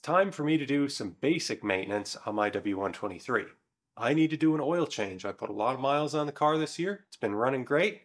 time for me to do some basic maintenance on my W123. I need to do an oil change. I put a lot of miles on the car this year. It's been running great,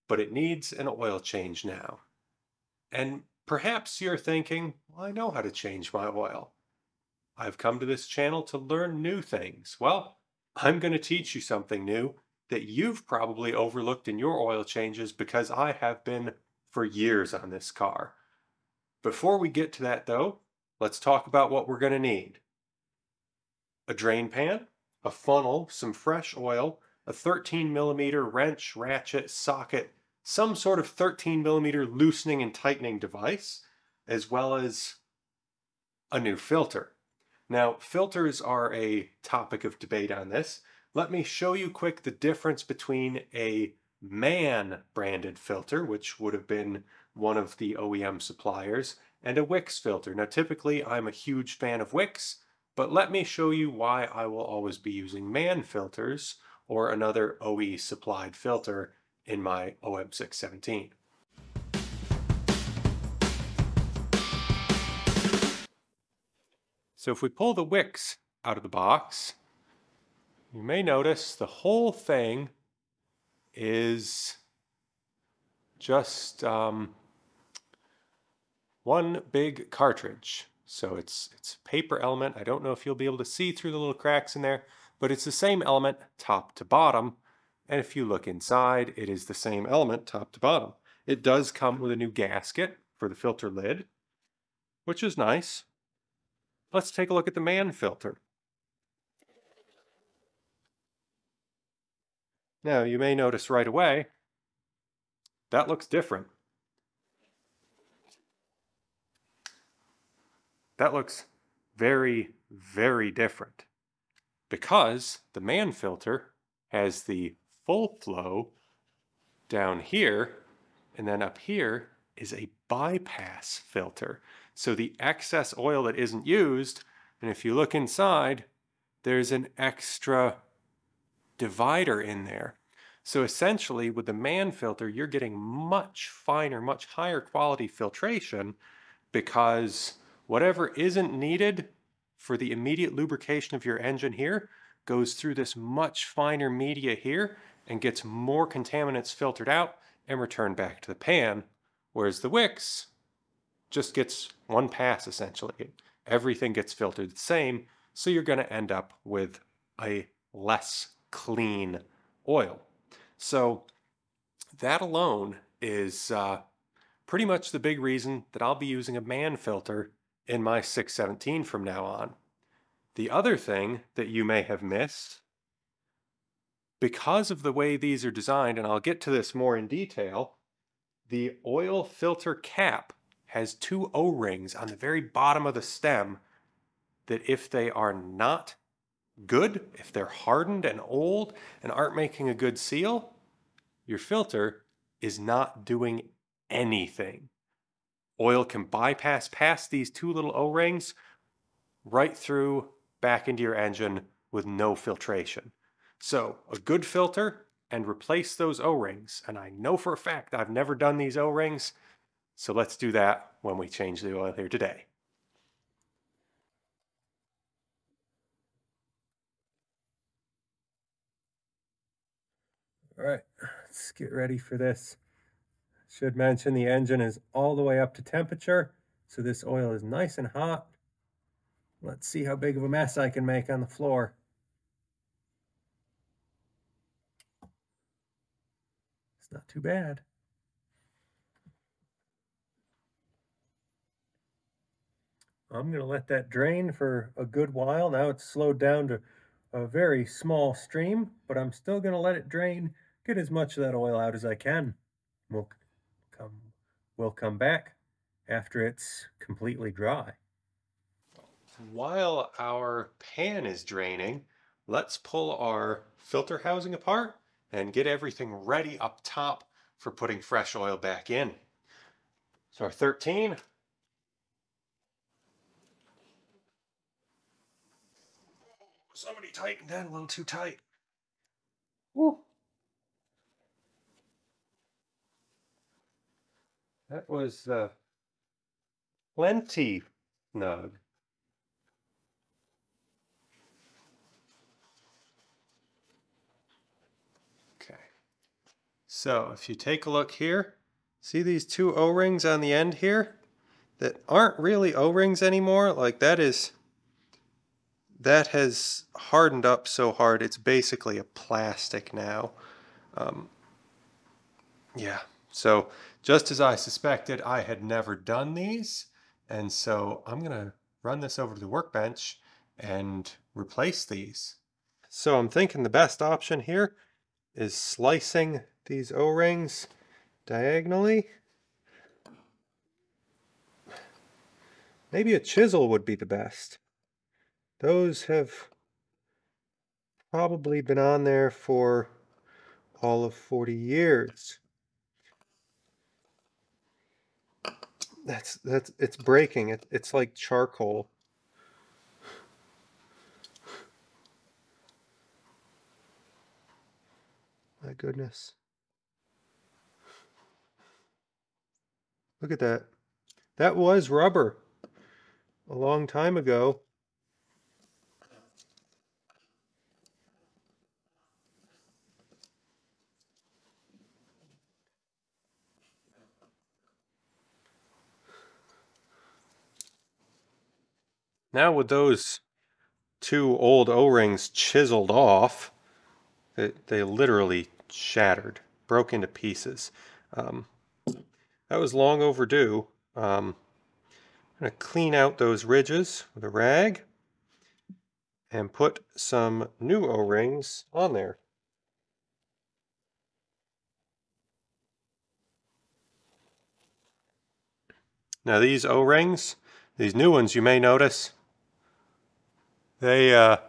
but it needs an oil change now. And perhaps you're thinking, well, I know how to change my oil. I've come to this channel to learn new things. Well, I'm going to teach you something new that you've probably overlooked in your oil changes because I have been for years on this car. Before we get to that though, let's talk about what we're going to need. A drain pan, a funnel, some fresh oil, a 13mm wrench, ratchet, socket, some sort of 13mm loosening and tightening device, as well as a new filter. Now, filters are a topic of debate on this. Let me show you quick the difference between a Mann branded filter, which would have been one of the OEM suppliers, and a Wix filter. Now, typically I'm a huge fan of Wix, but let me show you why I will always be using Mann filters or another OE supplied filter in my OM617. So if we pull the Wix out of the box, you may notice the whole thing is just one big cartridge. So it's a paper element. I don't know if you'll be able to see through the little cracks in there, but it's the same element top to bottom. And if you look inside, it is the same element top to bottom. It does come with a new gasket for the filter lid, which is nice. Let's take a look at the Mann filter. Now, you may notice right away, that looks different. That looks very, very different because the Mann filter has the full flow down here, and then up here is a bypass filter. So the excess oil that isn't used, and if you look inside, there's an extra divider in there. So essentially with the Mann filter, you're getting much finer, much higher quality filtration because whatever isn't needed for the immediate lubrication of your engine here goes through this much finer media here and gets more contaminants filtered out and returned back to the pan, whereas the Wix just gets one pass essentially. Everything gets filtered the same, so you're going to end up with a less clean oil. So that alone is pretty much the big reason that I'll be using a Mann filter in my 617 from now on. The other thing that you may have missed, because of the way these are designed, and I'll get to this more in detail, the oil filter cap has two O-rings on the very bottom of the stem that if they are not good, if they're hardened and old and aren't making a good seal, your filter is not doing anything. Oil can bypass past these two little O-rings right through back into your engine with no filtration. So a good filter and replace those O-rings. And I know for a fact I've never done these O-rings, so let's do that when we change the oil here today. All right, let's get ready for this. Should mention the engine is all the way up to temperature, so this oil is nice and hot. Let's see how big of a mess I can make on the floor. It's not too bad. I'm going to let that drain for a good while. Now it's slowed down to a very small stream, but I'm still going to let it drain, get as much of that oil out as I can. We'll come back after it's completely dry. While our pan is draining, let's pull our filter housing apart and get everything ready up top for putting fresh oil back in. So our 13. Somebody tightened that a little too tight. Woo. That was plenty snug. So if you take a look here, see these two O-rings on the end here that aren't really O-rings anymore? Like that has hardened up so hard it's basically a plastic now. Yeah, so just as I suspected, I had never done these, and so I'm gonna run this over to the workbench and replace these. So I'm thinking the best option here is slicing these O-rings diagonally. Maybe a chisel would be the best. Those have probably been on there for all of 40 years. It's breaking. It's like charcoal. My goodness. Look at that. That was rubber a long time ago. Now with those two old O-rings chiseled off, they literally shattered, broke into pieces. That was long overdue. I'm going to clean out those ridges with a rag and put some new O-rings on there. Now these O-rings, these new ones you may notice, they are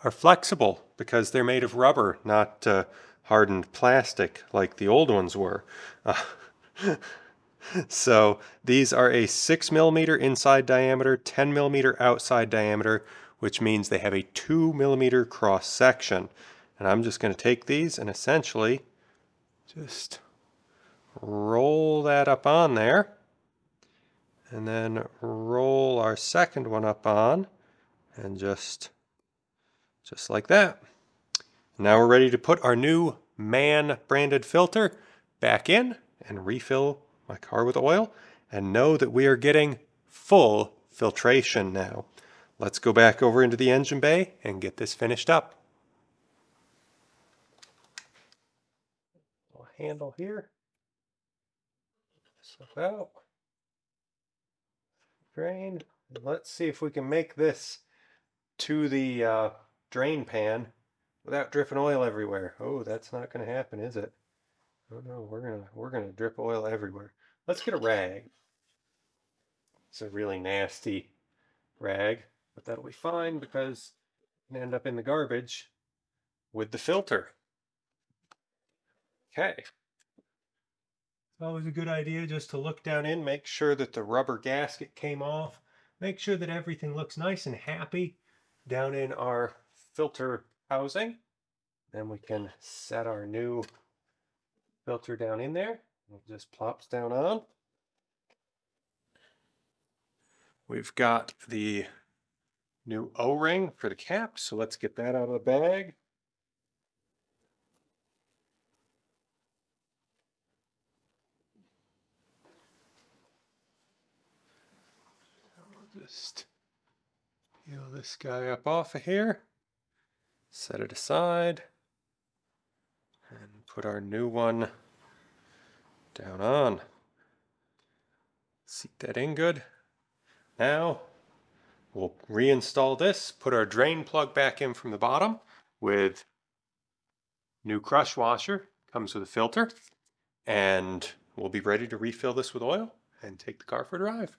flexible because they're made of rubber, not hardened plastic like the old ones were. So these are a 6mm inside diameter, 10mm outside diameter, which means they have a 2mm cross section. And I'm just going to take these and essentially just roll that up on there, and then roll our second one up on, and just like that. Now we're ready to put our new Mann branded filter back in and refill my car with oil, and know that we are getting full filtration now. Let's go back over into the engine bay and get this finished up. Little handle here. Slip out. Drain. Let's see if we can make this to the drain pan without dripping oil everywhere. Oh, that's not going to happen, is it? Oh no, we're gonna drip oil everywhere. Let's get a rag. It's a really nasty rag, but that'll be fine because it's gonna end up in the garbage with the filter. Okay. It's always a good idea just to look down in, make sure that the rubber gasket came off, make sure that everything looks nice and happy down in our filter housing. Then we can set our new filter down in there. It just plops down on. We've got the new O-ring for the cap, so let's get that out of the bag. I'll just peel this guy up off of here, set it aside, and put our new one down on. Seat that in good. Now we'll reinstall this, put our drain plug back in from the bottom with new crush washer, comes with a filter, and we'll be ready to refill this with oil and take the car for a drive.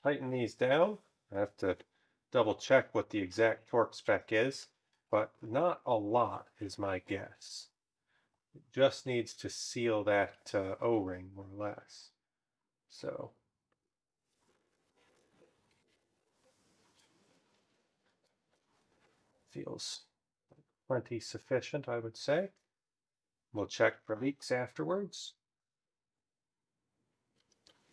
tighten these down. I have to double check what the exact torque spec is, but not a lot is my guess. It just needs to seal that O-ring more or less. So feels plenty sufficient, I would say. We'll check for leaks afterwards.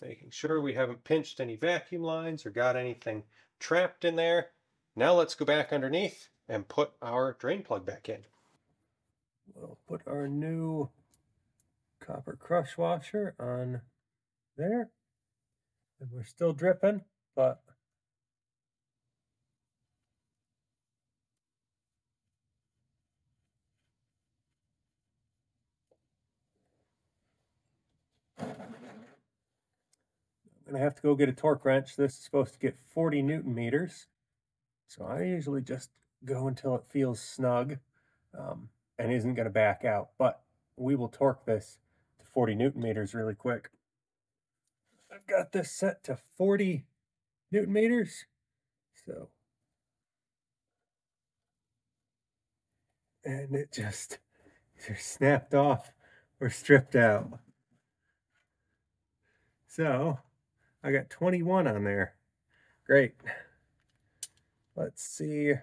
Making sure we haven't pinched any vacuum lines or got anything trapped in there. Now let's go back underneath and put our drain plug back in. We'll put our new copper crush washer on there. And we're still dripping, but I'm gonna have to go get a torque wrench. This is supposed to get 40 Newton meters. So I usually just go until it feels snug and isn't gonna back out, but we will torque this to 40 Newton meters really quick. I've got this set to 40 Newton meters. So, and it just either snapped off or stripped out. So I got 21 on there. Great. Let's see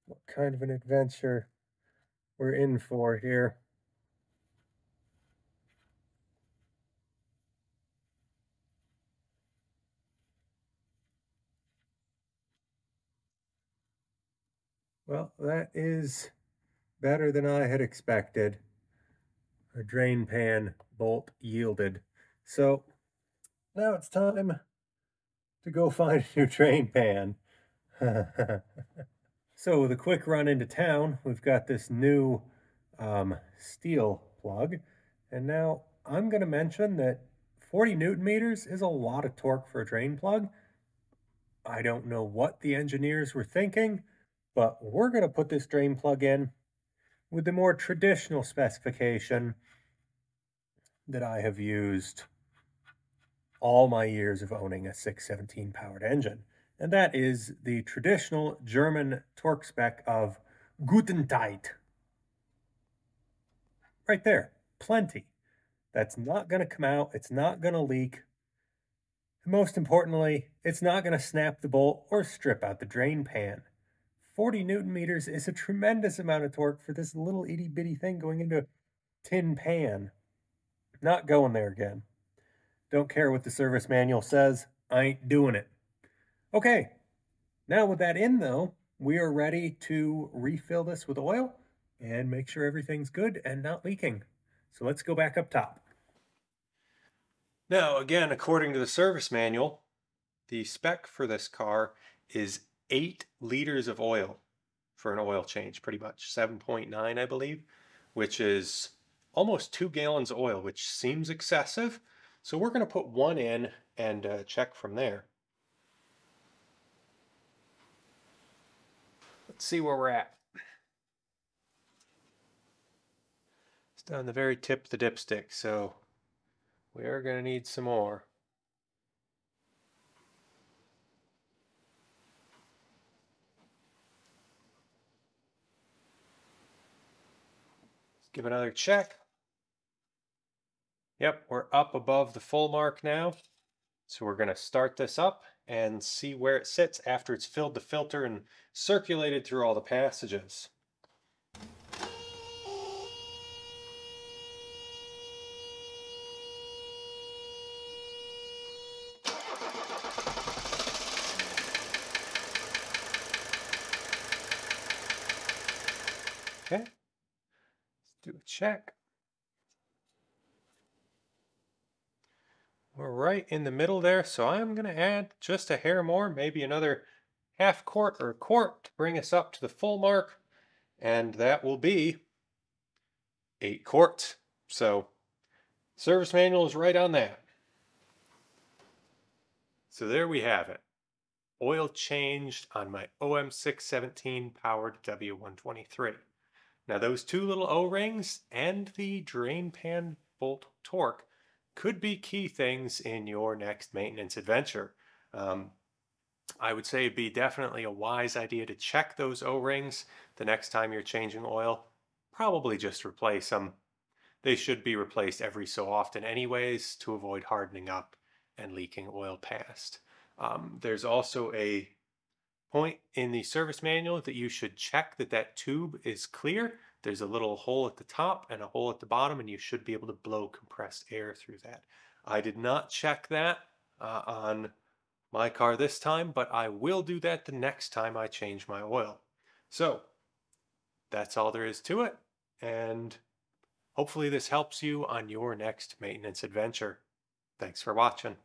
what kind of an adventure we're in for here. Well, that is better than I had expected. Our drain pan bolt yielded. So now it's time to go find a new drain pan. So with a quick run into town, we've got this new steel plug. And now I'm going to mention that 40 Newton meters is a lot of torque for a drain plug. I don't know what the engineers were thinking, but we're going to put this drain plug in with the more traditional specification that I have used all my years of owning a 617 powered engine. And that is the traditional German torque spec of Gutentight. Right there, plenty. That's not going to come out. It's not going to leak. And most importantly, it's not going to snap the bolt or strip out the drain pan. 40 Newton meters is a tremendous amount of torque for this little itty bitty thing going into a tin pan. Not going there again. Don't care what the service manual says. I ain't doing it. Okay, now with that in though, we are ready to refill this with oil and make sure everything's good and not leaking. So let's go back up top. Now, again, according to the service manual, the spec for this car is 8 liters of oil for an oil change, pretty much 7.9, I believe, which is almost 2 gallons of oil, which seems excessive. So we're going to put 1 in and check from there. Let's see where we're at. It's down the very tip of the dipstick, so we are going to need some more. Let's give another check. Yep, we're up above the full mark now. So we're going to start this up and see where it sits after it's filled the filter and circulated through all the passages. Okay, let's do a check. We're right in the middle there, so I'm going to add just a hair more, maybe another half quart or a quart to bring us up to the full mark, and that will be 8 quarts. So service manual is right on that. So there we have it. Oil changed on my OM617 powered W123. Now those 2 little O-rings and the drain pan bolt torque could be key things in your next maintenance adventure. Um, I would say it'd be definitely a wise idea to check those O-rings the next time you're changing oil. Probably just replace them. They should be replaced every so often anyways to avoid hardening up and leaking oil past. There's also a point in the service manual that you should check that that tube is clear. There's a little hole at the top and a hole at the bottom, and you should be able to blow compressed air through that. I did not check that on my car this time, but I will do that the next time I change my oil. So that's all there is to it. And hopefully this helps you on your next maintenance adventure. Thanks for watching.